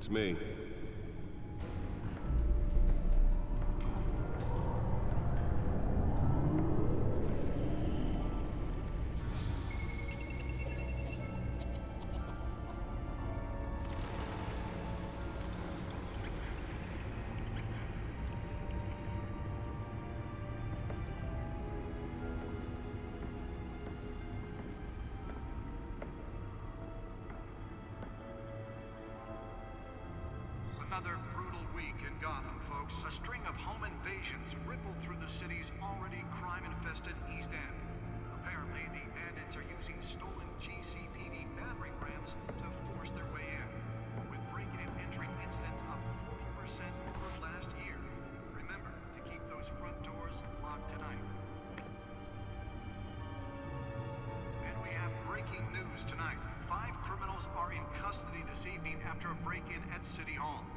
It's me. Another brutal week in Gotham, folks. A string of home invasions rippled through the city's already crime-infested East End. Apparently, the bandits are using stolen GCPD battering rams to force their way in, with breaking and entering incidents up 40% over last year. Remember to keep those front doors locked tonight. And we have breaking news tonight. 5 criminals are in custody this evening after a break-in at City Hall.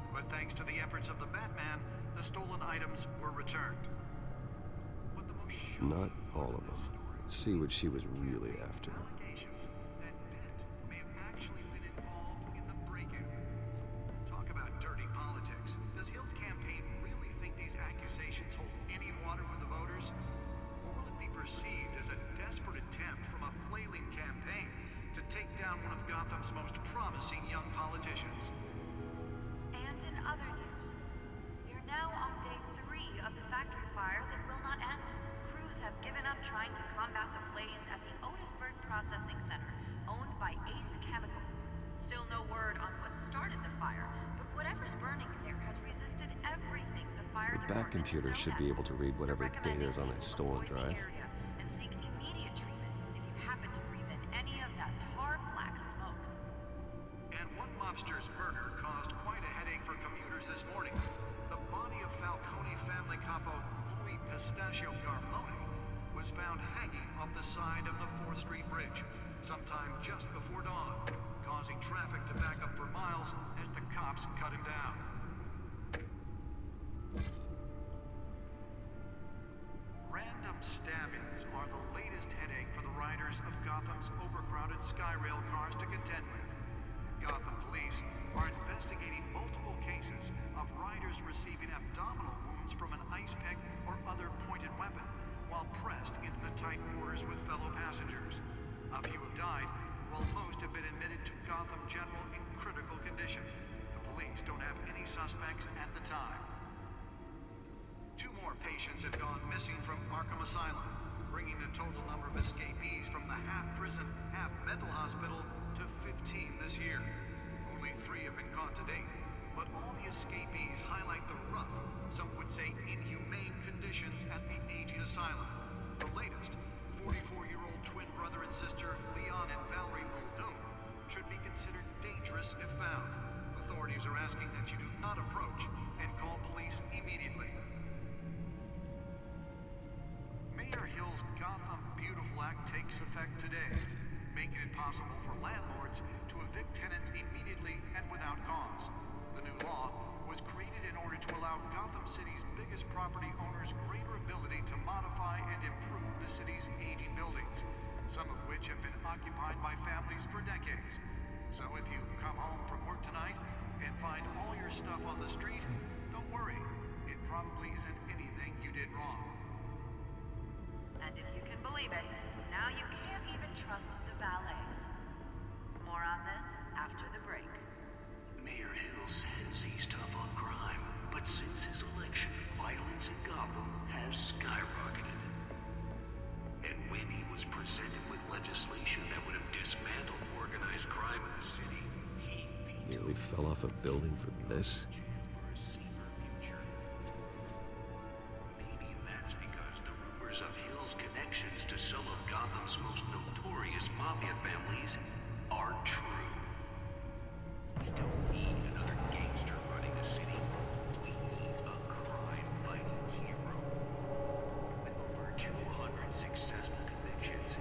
But thanks to the efforts of the Batman, the stolen items were returned. But the most Not all of them. Let's see what she was really after. allegations that Dent may have actually been involved in the break-in. Talk about dirty politics. Does Hill's campaign really think these accusations hold any water with the voters? Or will it be perceived as a desperate attempt from a flailing campaign to take down one of Gotham's most promising young politicians? And in other news, we're now on day 3 of the factory fire that will not end. Crews have given up trying to combat the blaze at the Otisburg Processing Center, owned by Ace Chemical. Still no word on what started the fire, but whatever's burning in there has resisted everything the fire department Back computer has should thrown be at able to read it. whatever They're data is on recommending that people stolen avoid the drive. area and seek immediate treatment if you happen to breathe in any of that tar black smoke. And one mobster's murder caused quite a headache for commuters this morning. The body of Falcone family capo Louis Pistachio Garmone was found hanging off the side of the 4th Street Bridge sometime just before dawn, causing traffic to back up for miles as the cops cut him down. Random stabbings are the latest headache for the riders of Gotham's overcrowded Skyrail cars to contend with. Gotham police are investigating multiple cases of riders receiving abdominal wounds from an ice pick or other pointed weapon while pressed into the tight quarters with fellow passengers. A few have died, while most have been admitted to Gotham General in critical condition. The police don't have any suspects at the time. 2 more patients have gone missing from Arkham Asylum, bringing the total number of escapees from the half-prison, half-mental hospital to 15 this year. Only 3 have been caught to date, but all the escapees highlight the rough, some would say inhumane conditions at the aging asylum. The latest, 44-year-old twin brother and sister Leon and Valerie Muldoon, should be considered dangerous if found. Authorities are asking that you do not approach and call police immediately. Mayor Hill's Gotham Beautiful Act takes effect today, making it possible for landlords to evict tenants immediately and without cause. The new law was created in order to allow Gotham City's biggest property owners greater ability to modify and improve the city's aging buildings, some of which have been occupied by families for decades. So if you come home from work tonight and find all your stuff on the street, don't worry. It probably isn't anything you did wrong. And if you can believe it, now you can't even trust the valets. More on this after the break. Mayor Hill says he's tough on crime, but since his election, violence in Gotham has skyrocketed. And when he was presented with legislation that would have dismantled organized crime in the city, he Nearly fell off a building for this. for a safer future. Maybe that's because the rumors of Hill's connections to some of Gotham's most notorious mafia families are true. We don't need another gangster running the city. We need a crime-fighting hero. With over 200 successful convictions,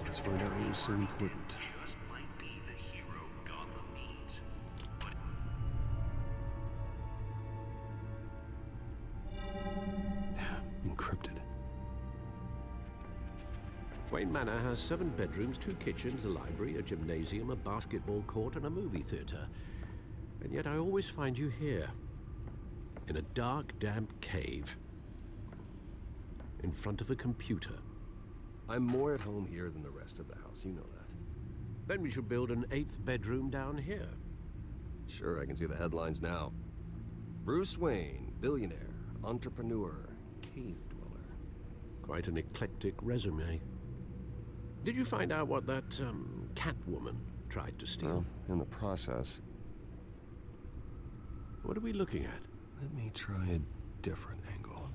Let's find out who's so important. just might be the hero Gotham needs. But Encrypted. Wayne Manor has 7 bedrooms, 2 kitchens, a library, a gymnasium, a basketball court, and a movie theater. And yet I always find you here, in a dark, damp cave, in front of a computer. I'm more at home here than the rest of the house, you know that. Then we should build an 8th bedroom down here. Sure, I can see the headlines now. Bruce Wayne, billionaire, entrepreneur, cave dweller. Quite an eclectic resume. Did you find out what that, Catwoman tried to steal? Well, in the process. What are we looking at? Let me try a different angle.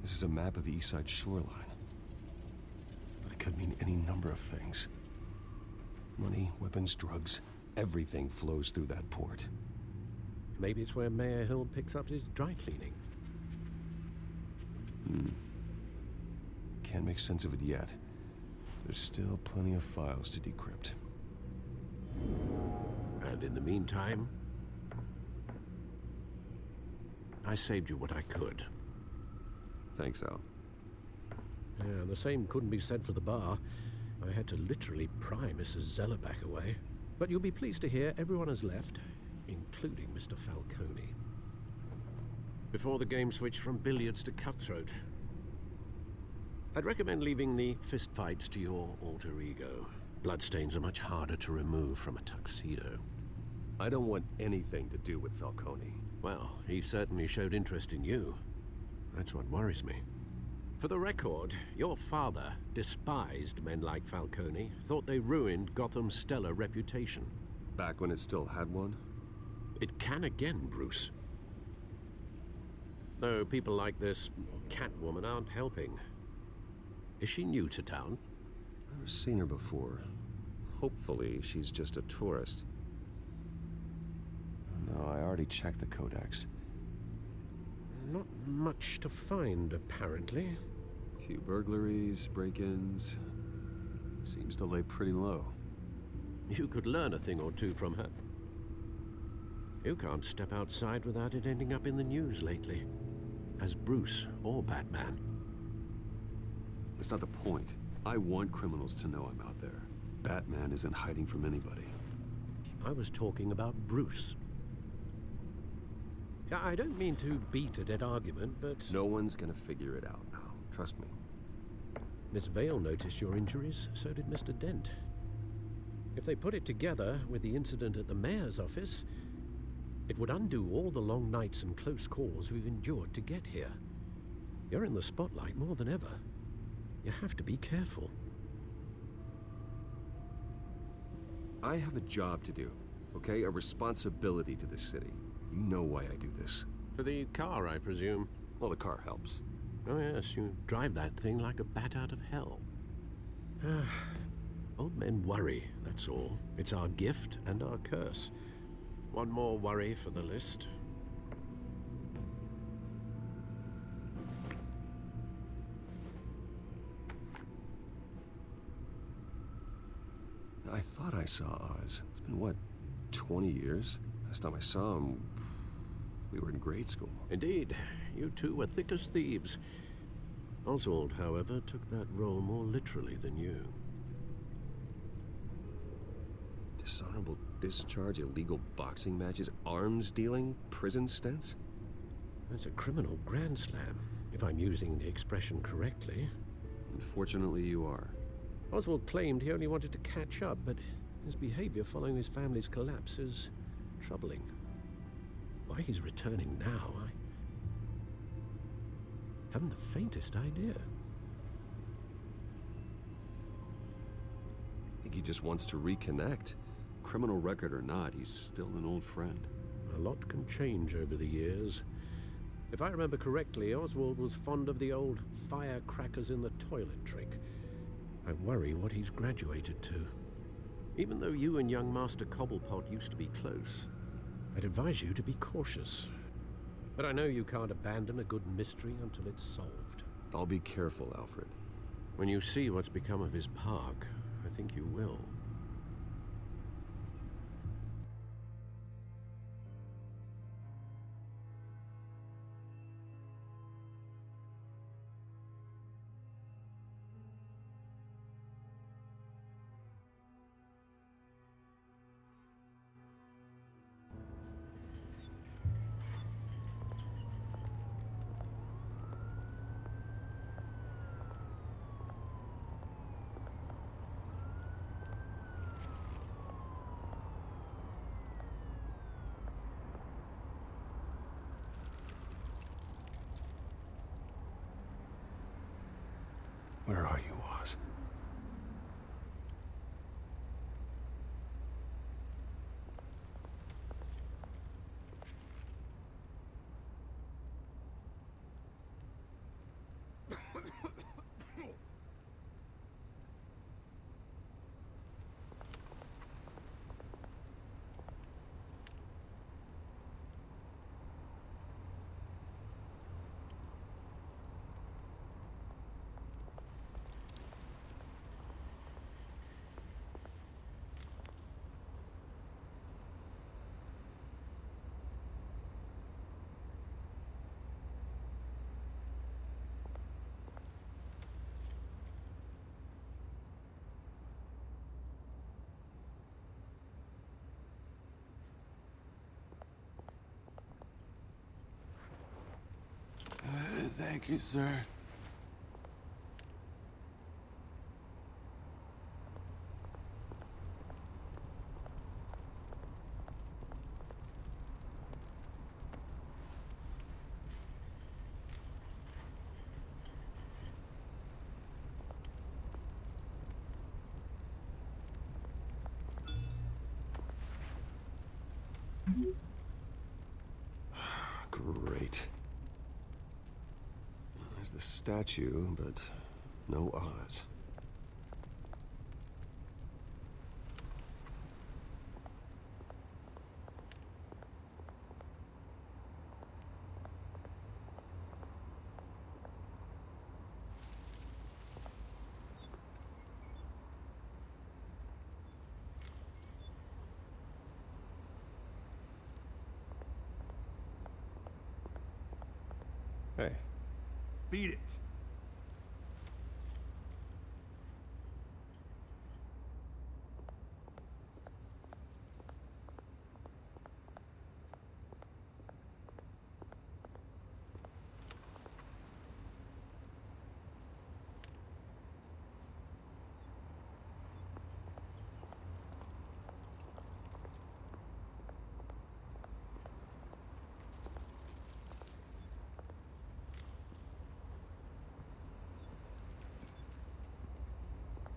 This is a map of the east side shoreline. But it could mean any number of things. Money, weapons, drugs, everything flows through that port. Maybe it's where Mayor Hill picks up his dry cleaning. Can't make sense of it yet. There's still plenty of files to decrypt. And in the meantime, I saved you what I could. Thanks, Al. Yeah, the same couldn't be said for the bar. I had to literally pry Mrs. Zellerback away. But you'll be pleased to hear everyone has left, including Mr. Falcone. Before the game switched from billiards to cutthroat. I'd recommend leaving the fistfights to your alter ego. Bloodstains are much harder to remove from a tuxedo. I don't want anything to do with Falcone. Well, he certainly showed interest in you. That's what worries me. For the record, your father despised men like Falcone, thought they ruined Gotham's stellar reputation. Back when it still had one? It can again, Bruce. Though people like this Catwoman aren't helping. Is she new to town? Never seen her before. Hopefully, she's just a tourist. No, I already checked the codex. Not much to find, apparently. Few burglaries, break-ins. Seems to lay pretty low. You could learn a thing or two from her. You can't step outside without it ending up in the news lately. As Bruce or Batman. That's not the point. I want criminals to know I'm out there. Batman isn't hiding from anybody. I was talking about Bruce. I don't mean to beat a dead argument, but... No one's gonna figure it out now. Trust me. Miss Vale noticed your injuries, so did Mr. Dent. If they put it together with the incident at the mayor's office, it would undo all the long nights and close calls we've endured to get here. You're in the spotlight more than ever. You have to be careful. I have a job to do, okay? A responsibility to this city. You know why I do this. For the car, I presume. Well, the car helps. Oh yes, you drive that thing like a bat out of hell. Old men worry, that's all. It's our gift and our curse. One more worry for the list. I thought I saw Oz. It's been, what, 20 years? Last time I saw him, we were in grade school. Indeed, you two were thick as thieves. Oswald, however, took that role more literally than you. Dishonorable discharge, illegal boxing matches, arms dealing, prison stints? That's a criminal grand slam, if I'm using the expression correctly. Unfortunately, you are. Oswald claimed he only wanted to catch up, but his behavior following his family's collapse is troubling. Why he's returning now, I haven't the faintest idea. I think he just wants to reconnect. Criminal record or not, he's still an old friend. A lot can change over the years. If I remember correctly, Oswald was fond of the old firecrackers in the toilet trick. I worry what he's graduated to. Even though you and young Master Cobblepot used to be close, I'd advise you to be cautious. But I know you can't abandon a good mystery until it's solved. I'll be careful, Alfred. When you see what's become of his park, I think you will. Where are you, Oz? Thank you, sir. Great. There's the statue, but no Oz. Hey. Beat it.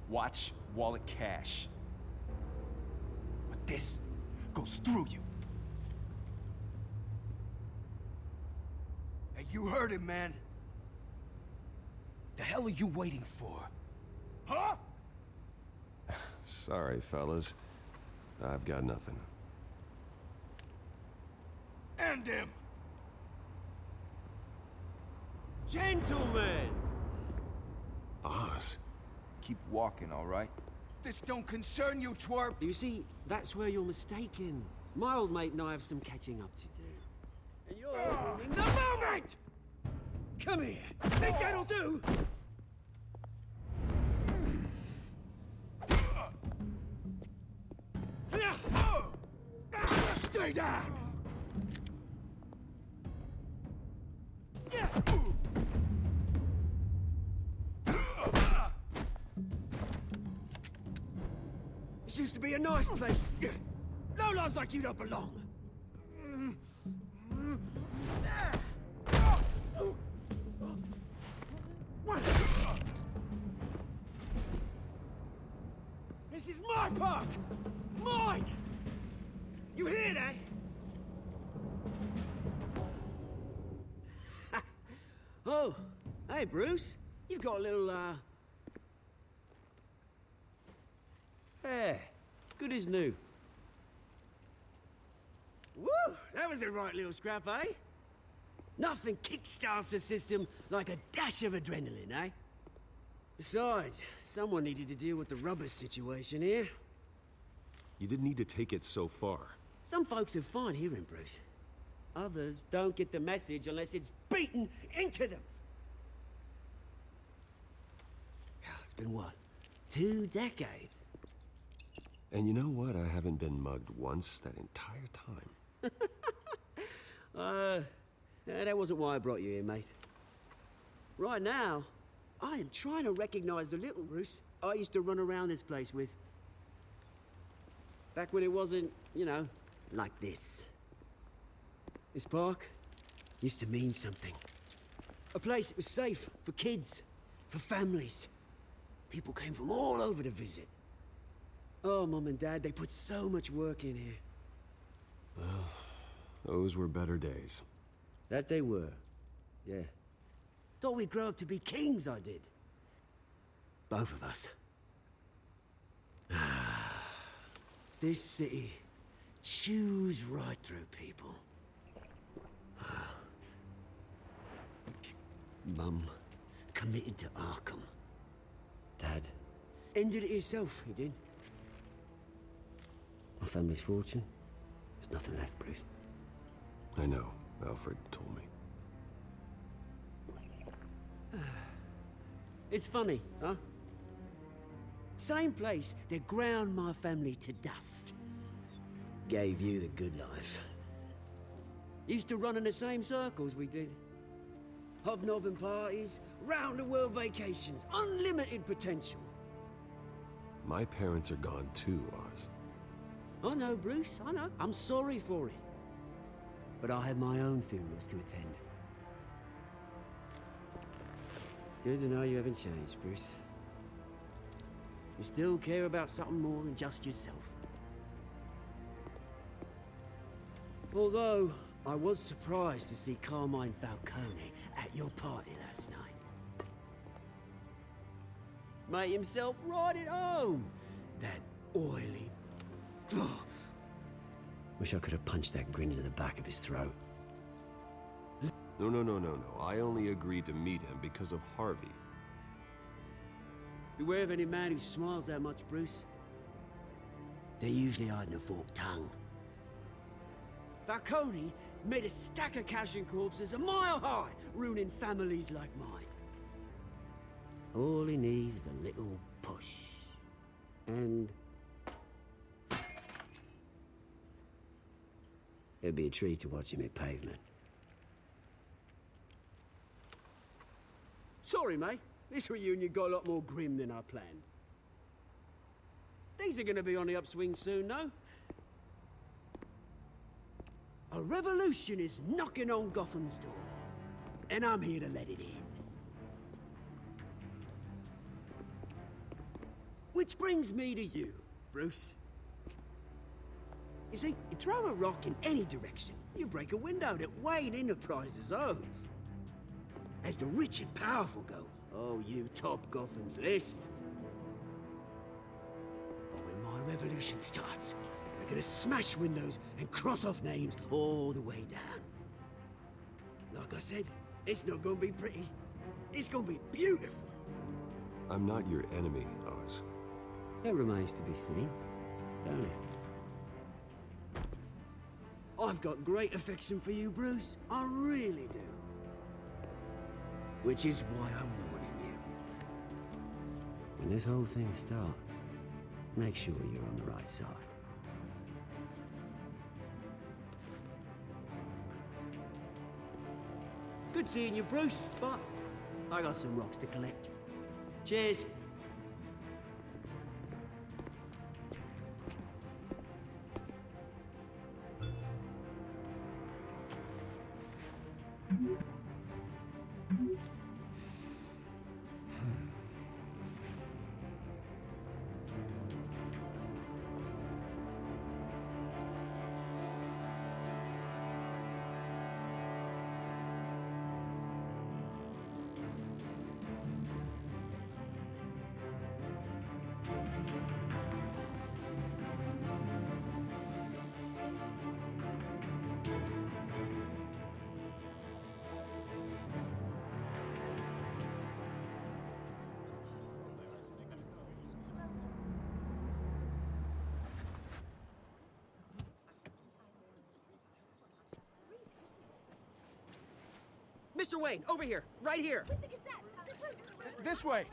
Watch wallet cash. But this goes through you. Hey, you heard it, man. The hell are you waiting for? Huh? Sorry, fellas. I've got nothing. End him! Gentlemen! Oz? Keep walking, all right? This don't concern you, twerp! You see, that's where you're mistaken. My old mate and I have some catching up to do. And you're ruining the moment! Come here! Think that'll do? Stay down! This used to be a nice place. Lowlifes like you don't belong. This is my park! Mine! You hear that? Oh, hey Bruce. You've got a little, Yeah, good as new. Woo! That was a right little scrap, eh? Nothing kickstarts the system like a dash of adrenaline, eh? Besides, someone needed to deal with the rubber situation here. You didn't need to take it so far. Some folks have fine hearing, Bruce. Others don't get the message unless it's beaten into them. It's been what? 2 decades? And you know what? I haven't been mugged once that entire time. That wasn't why I brought you here, mate. Right now, I am trying to recognize the little Bruce I used to run around this place with. Back when it wasn't, you know, like this. This park used to mean something. A place that was safe for kids, for families. People came from all over to visit. Oh, Mum and Dad, they put so much work in here. Well, those were better days. That they were, yeah. Thought we'd grow up to be kings, I did. Both of us. This city chews right through people. Mum committed to Arkham. Dad ended it himself, he did. My family's fortune, there's nothing left, Bruce. I know. Alfred told me. It's funny, huh? Same place that ground my family to dust. Gave you the good life. Used to run in the same circles we did. Hobnobbing parties, round-the-world vacations, unlimited potential. My parents are gone too, Oz. I know, Bruce, I know. I'm sorry for it. But I had my own funerals to attend. Good to know you haven't changed, Bruce. You still care about something more than just yourself. Although, I was surprised to see Carmine Falcone at your party last night. Made himself right at home. That oily... Oh. Wish I could have punched that grin into the back of his throat. No. I only agreed to meet him because of Harvey. Beware of any man who smiles that much, Bruce. They're usually hiding a forked tongue. Falcone made a stack of cash and corpses a mile high, ruining families like mine. All he needs is a little push. And... it'd be a treat to watch him hit pavement. Sorry, mate. This reunion got a lot more grim than I planned. Things are gonna be on the upswing soon, no? A revolution is knocking on Gotham's door. And I'm here to let it in. Which brings me to you, Bruce. You see, you throw a rock in any direction, you break a window that Wayne Enterprises owns. As the rich and powerful go, oh, you top Gotham's list. But when my revolution starts, we're gonna smash windows and cross off names all the way down. Like I said, it's not gonna be pretty. It's gonna be beautiful. I'm not your enemy, Oz. That remains to be seen, don't it? I've got great affection for you, Bruce. I really do. Which is why I'm warning you. When this whole thing starts, make sure you're on the right side. Good seeing you, Bruce, but I got some rocks to collect. Cheers. Mr. Wayne, over here, right here. This way.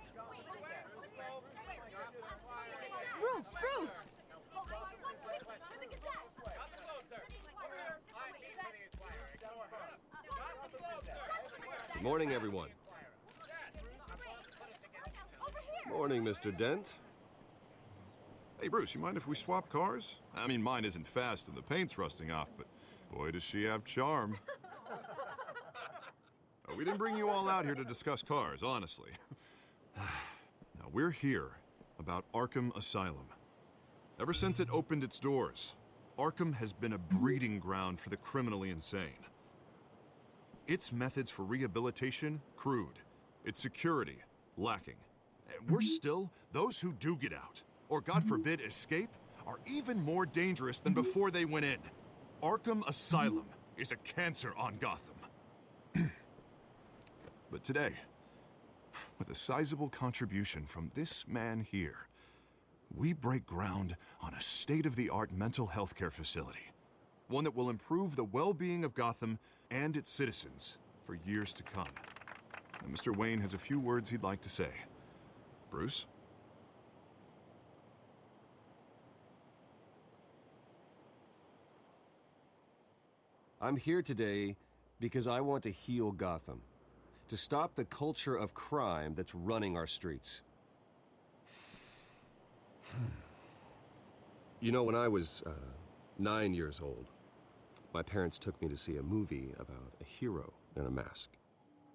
Bruce! Good morning, everyone. Morning, Mr. Dent. Hey, Bruce, you mind if we swap cars? I mean, mine isn't fast and the paint's rusting off, but boy, does she have charm. We didn't bring you all out here to discuss cars, honestly. Now, we're here about Arkham Asylum. Ever since it opened its doors, Arkham has been a breeding ground for the criminally insane. Its methods for rehabilitation, crude. Its security, lacking. And worse still, those who do get out, or God forbid escape, are even more dangerous than before they went in. Arkham Asylum is a cancer on Gotham. But today, with a sizable contribution from this man here, we break ground on a state-of-the-art mental health care facility. One that will improve the well-being of Gotham and its citizens for years to come. And Mr. Wayne has a few words he'd like to say. Bruce? I'm here today because I want to heal Gotham. To stop the culture of crime that's running our streets. You know, when I was 9 years old, my parents took me to see a movie about a hero in a mask.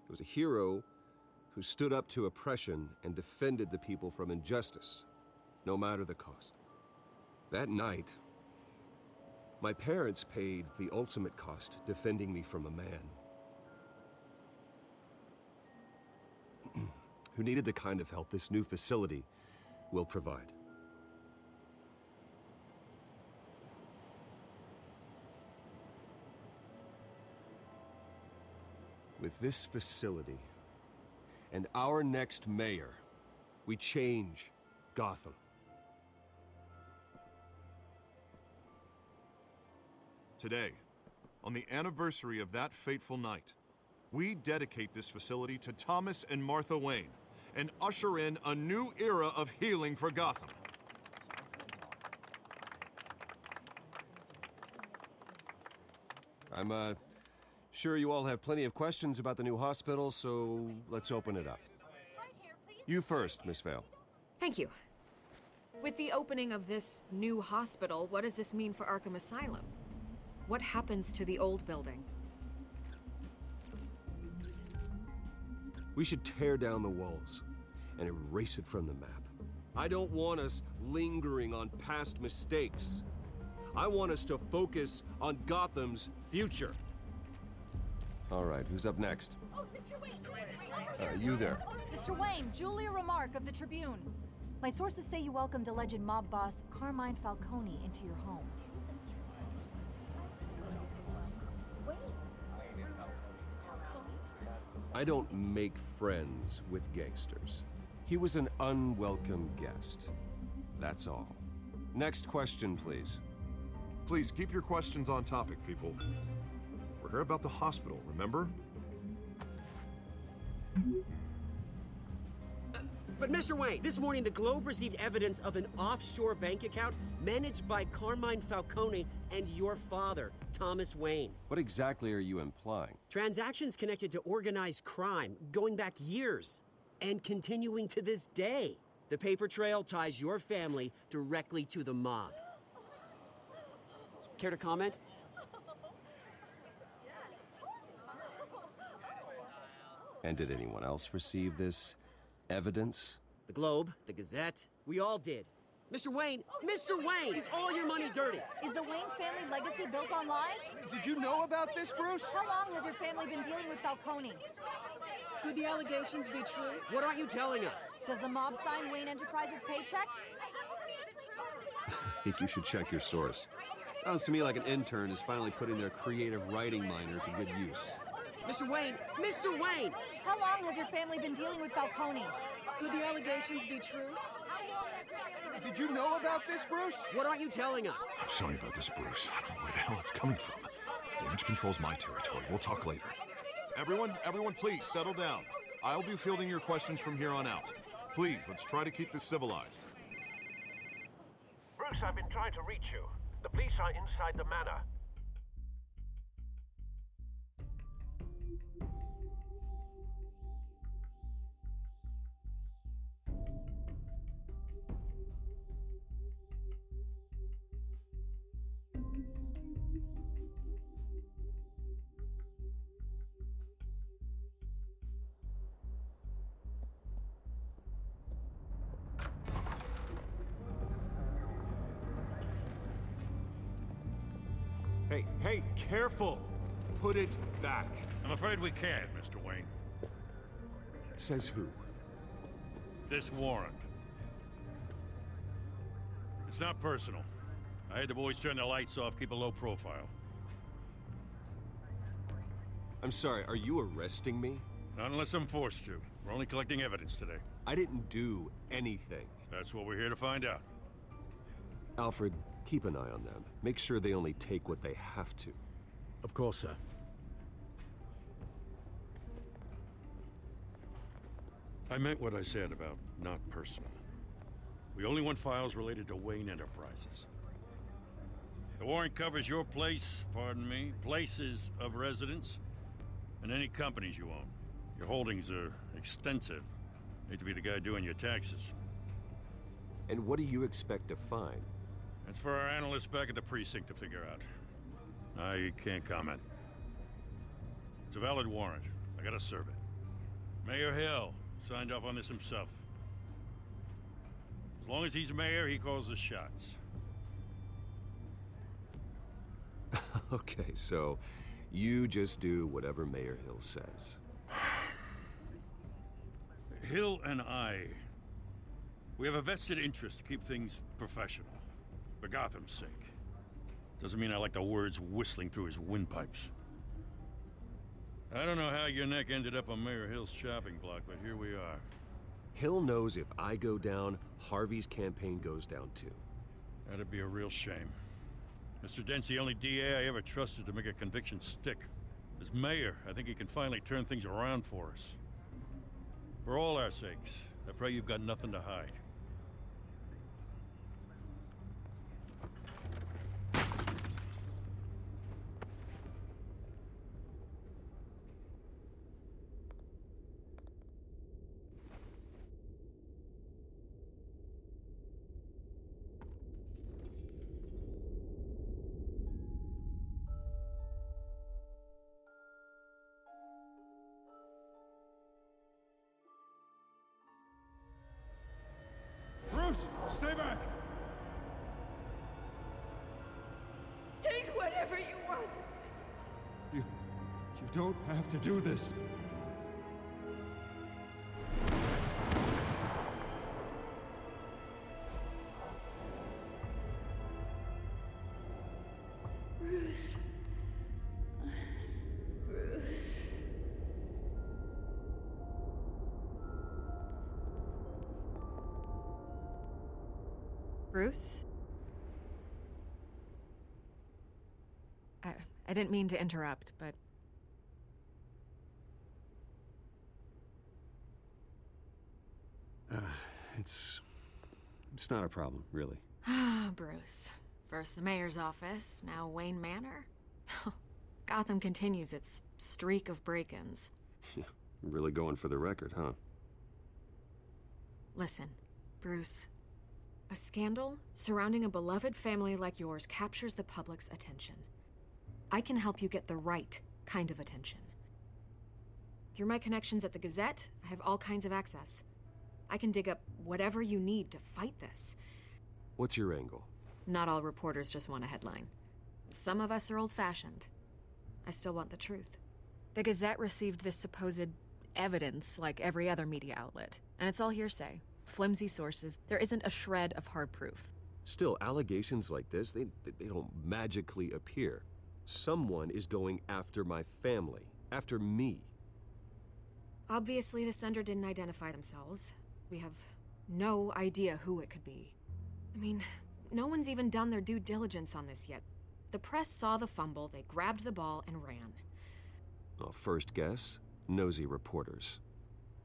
It was a hero who stood up to oppression and defended the people from injustice, no matter the cost. That night, my parents paid the ultimate cost defending me from a man who needed the kind of help this new facility will provide. With this facility and our next mayor, we change Gotham. Today, on the anniversary of that fateful night, we dedicate this facility to Thomas and Martha Wayne and usher in a new era of healing for Gotham. I'm sure you all have plenty of questions about the new hospital, so let's open it up. You first, Miss Vale. Thank you. With the opening of this new hospital, what does this mean for Arkham Asylum? What happens to the old building? We should tear down the walls and erase it from the map. I don't want us lingering on past mistakes. I want us to focus on Gotham's future. All right, who's up next? Oh, Mr. Wayne! You there. Mr. Wayne, Julia Remarque of the Tribune. My sources say you welcomed alleged mob boss Carmine Falcone into your home. I don't make friends with gangsters. He was an unwelcome guest. That's all. Next question, please. Please keep your questions on topic, people. We're here about the hospital, remember? But Mr. Wayne, this morning the Globe received evidence of an offshore bank account managed by Carmine Falcone and your father, Thomas Wayne. What exactly are you implying? Transactions connected to organized crime going back years and continuing to this day. The paper trail ties your family directly to the mob. Care to comment? And did anyone else receive this evidence? The Globe, the Gazette, we all did. Mr. Wayne, is all your money dirty? Is the Wayne family legacy built on lies? Did you know about this, Bruce? How long has your family been dealing with Falcone? Could the allegations be true? What aren't you telling us? Does the mob sign Wayne Enterprises paychecks? I think you should check your source. Sounds to me like an intern is finally putting their creative writing minor to good use. Mr. Wayne! How long has your family been dealing with Falcone? Could the allegations be true? Did you know about this, Bruce? What aren't you telling us? I'm sorry about this, Bruce. I don't know where the hell it's coming from. Damage control's my territory. We'll talk later. Everyone, please, settle down. I'll be fielding your questions from here on out. Please, let's try to keep this civilized. Bruce, I've been trying to reach you. The police are inside the manor. Hey, careful! Put it back. I'm afraid we can't, Mr. Wayne. Says who? This warrant. It's not personal. I had the boys turn the lights off, keep a low profile. I'm sorry, are you arresting me? Not unless I'm forced to. We're only collecting evidence today. I didn't do anything. That's what we're here to find out. Alfred, keep an eye on them. Make sure they only take what they have to. Of course, sir. I meant what I said about not personal. We only want files related to Wayne Enterprises. The warrant covers your place, pardon me, places of residence, and any companies you own. Your holdings are extensive. Hate to be the guy doing your taxes. And what do you expect to find? That's for our analysts back at the precinct to figure out. I can't comment. It's a valid warrant. I gotta serve it. Mayor Hill signed off on this himself. As long as he's mayor, he calls the shots. Okay, so you just do whatever Mayor Hill says. Hill and we have a vested interest to keep things professional. For Gotham's sake. Doesn't mean I like the words whistling through his windpipes. I don't know how your neck ended up on Mayor Hill's shopping block, but here we are. Hill knows if I go down, Harvey's campaign goes down too. That'd be a real shame. Mr. Dent's the only DA I ever trusted to make a conviction stick. As mayor, I think he can finally turn things around for us. For all our sakes, I pray you've got nothing to hide. Bruce, stay back! Take whatever you want. You don't have to do this. Bruce. Bruce. Bruce? I didn't mean to interrupt, but... It's not a problem, really. Ah, Bruce. First the mayor's office, now Wayne Manor. Gotham continues its streak of break-ins. Really going for the record, huh? Listen, Bruce. A scandal surrounding a beloved family like yours captures the public's attention. I can help you get the right kind of attention. Through my connections at the Gazette, I have all kinds of access. I can dig up whatever you need to fight this. What's your angle? Not all reporters just want a headline. Some of us are old-fashioned. I still want the truth. The Gazette received this supposed evidence like every other media outlet, and it's all hearsay. Flimsy sources. There isn't a shred of hard proof. Still, allegations like this, they don't magically appear. Someone is going after my family, after me. Obviously, the sender didn't identify themselves. We have no idea who it could be. I mean, no one's even done their due diligence on this yet. The press saw the fumble, they grabbed the ball and ran. Well, first guess, nosy reporters.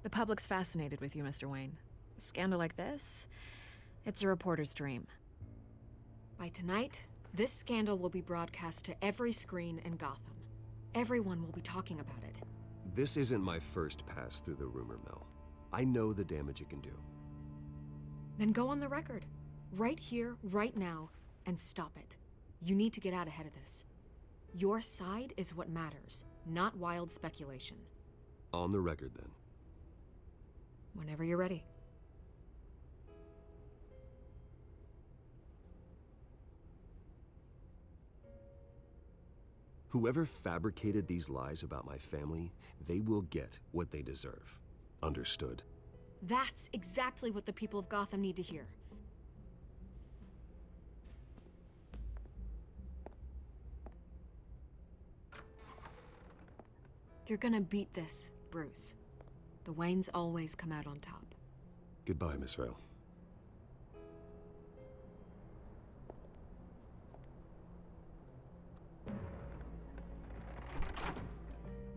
The public's fascinated with you, Mr. Wayne. A scandal like this, it's a reporter's dream. By tonight, this scandal will be broadcast to every screen in Gotham. Everyone will be talking about it. This isn't my first pass through the rumor mill. I know the damage it can do. Then go on the record. Right here, right now, and stop it. You need to get out ahead of this. Your side is what matters, not wild speculation. On the record, then. Whenever you're ready. Whoever fabricated these lies about my family, they will get what they deserve. Understood? That's exactly what the people of Gotham need to hear. You're gonna beat this, Bruce. The Waynes always come out on top. Goodbye, Miss Vale.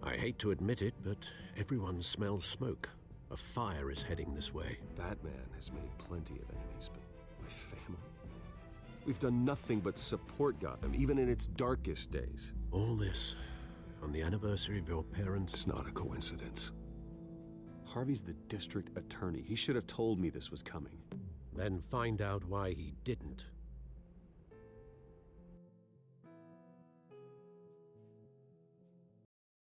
I hate to admit it, but everyone smells smoke. A fire is heading this way. Batman has made plenty of enemies, but my family? We've done nothing but support Gotham, even in its darkest days. All this on the anniversary of your parents'... It's not a coincidence. Harvey's the district attorney. He should have told me this was coming. Then find out why he didn't.